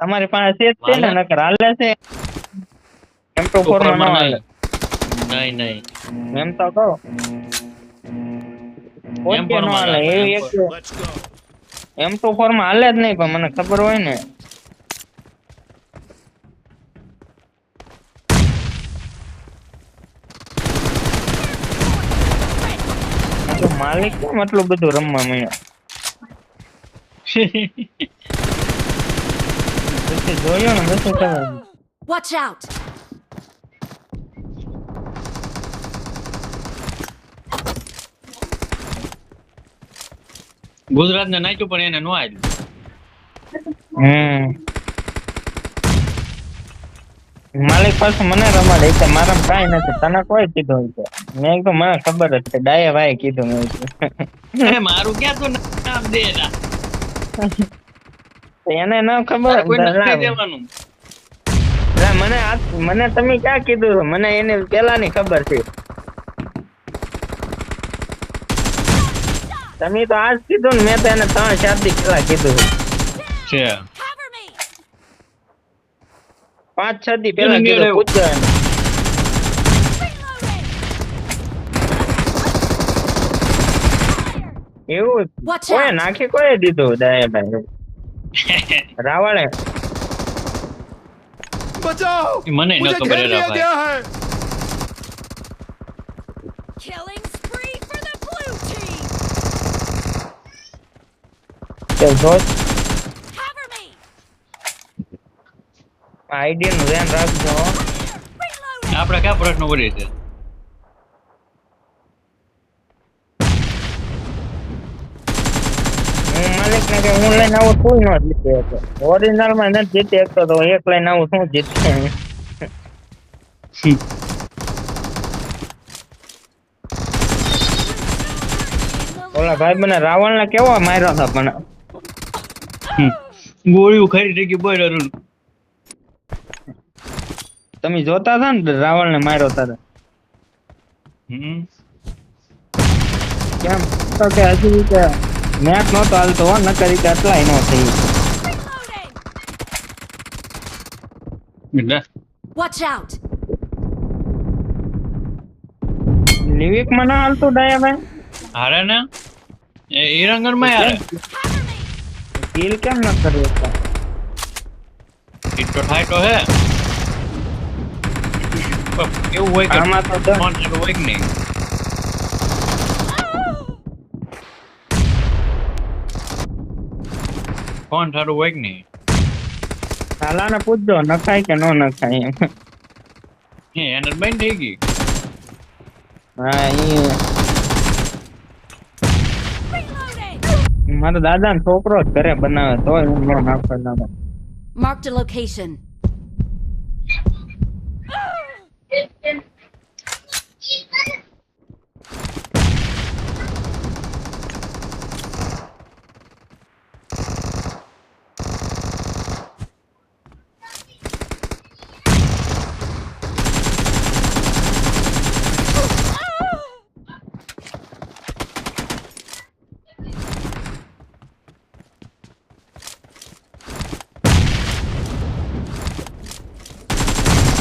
તમારી પાસે છે જ તે ને નકર હાલે છે એમ તો ફોરમાં ન હાલે નહીં એમ તો કહો એમ પોતે ન ફોરમાં હાલે રાખો, એવી એક એમ તો ફોરમાં હાલે જ નહીં પણ મને ખબર હોય ને તો માલિક કેમ આટલું બધું રમવા મળ્યા પછી જોયો ને પછી ખબર Watch out! ગુજરાત ને નાખ્યું પણ એને નો આવ્યું. માલિક પાસે મને રમાડે કે મારામાં કાંઈ નથી તને કોઈ કીધું છે મેં કીધું મને ખબર જ છે ડાયા ભાઈ કીધું મેં કીધું. અરે મારું ક્યાં તું નામ દે લા. એને ન ખબર કોઈ નથી દેવાનું. મને તમે ક્યાં કીધું મને એની પેલાની ખબર છે તમે તો આજ કીધું ને મેં તો એને 3-4 દી પેલા કીધું છે 5-6 દી પેલા કીધું પૂછજો એને એવું કોઈ નાખી કોઈ દીધું દયાભાઈ રાવળે बचाओ મને ન ખબર लिया ભાઈ गया है Killing spree for the blue team! જોત Cover me! આઈડી નું ધ્યાન રાખજો Reloading! આપણે ક્યાં પ્રશ્ન બોલીએ છે હું માલિક ને કે હું લઈને આવું તું ન જીતે હતો ઓરિજિનલ માં નથી જીતી શકતો તો એક લઈને આવું શું જીતશે ઓલા ભાઈ મને રાવણ ને કેવો માર્યો હતો પણ ગોળીઓ ખાઈ થઈ ગઈ બોલ અરુણ તમે જોતા હતા ને રાવણ ને માર્યો હતા કેમ તો કે હજી કે મેચ નહોતો હાલતો હો નકર કે આટલાય નો થઈ એટલે Watch out! લિવિક માં ના હાલતું ડાયા ભાઈ હારે ને એ ઈરંગર માં યાર કિલ કેમ ન કર્યો તો ઈટો થાય તો હે એવું હોય કે આમાં તો દર- ફોન ચાલુ હોય કે નહીં ફોન ચાલુ હોય કે નહીં સાલાને પૂછજો નખાય કે ન નખાય એમ એને બંધ થઈ ગઈ હા Reloading! મારા દાદા ને છોકરો જ ઘરે બનાવે તોય હું ન નાખતો Marked a location.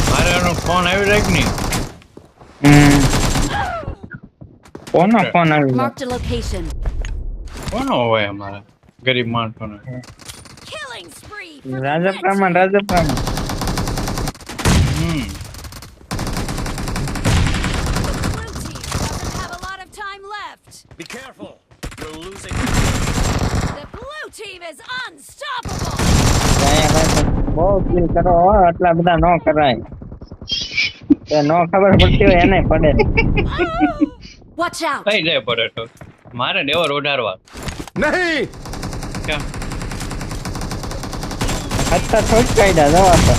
મારે એનો ફોન આવી રહ્યો કે નહીં કોનો ફોન આવી ગયો? Marked a location. કોનો હોય અમારે ગરીબ માણસોને Killing spree for the red રાજપ્રામાં team! રાજપ્રામાં હમ The blue team doesn't have a lot of time left. Be careful you're losing The blue team is unstoppable. બહુ કિલ કરો હો, આટલા બધા નો કરાય એ નો ખબર પડતી હોય એને પડે Watch out! કઈ જાય પડે તો મારે ડેવર ઓઢારવા नहीं કેમ અત્યારે થોડી કાઢ્યા જવા તો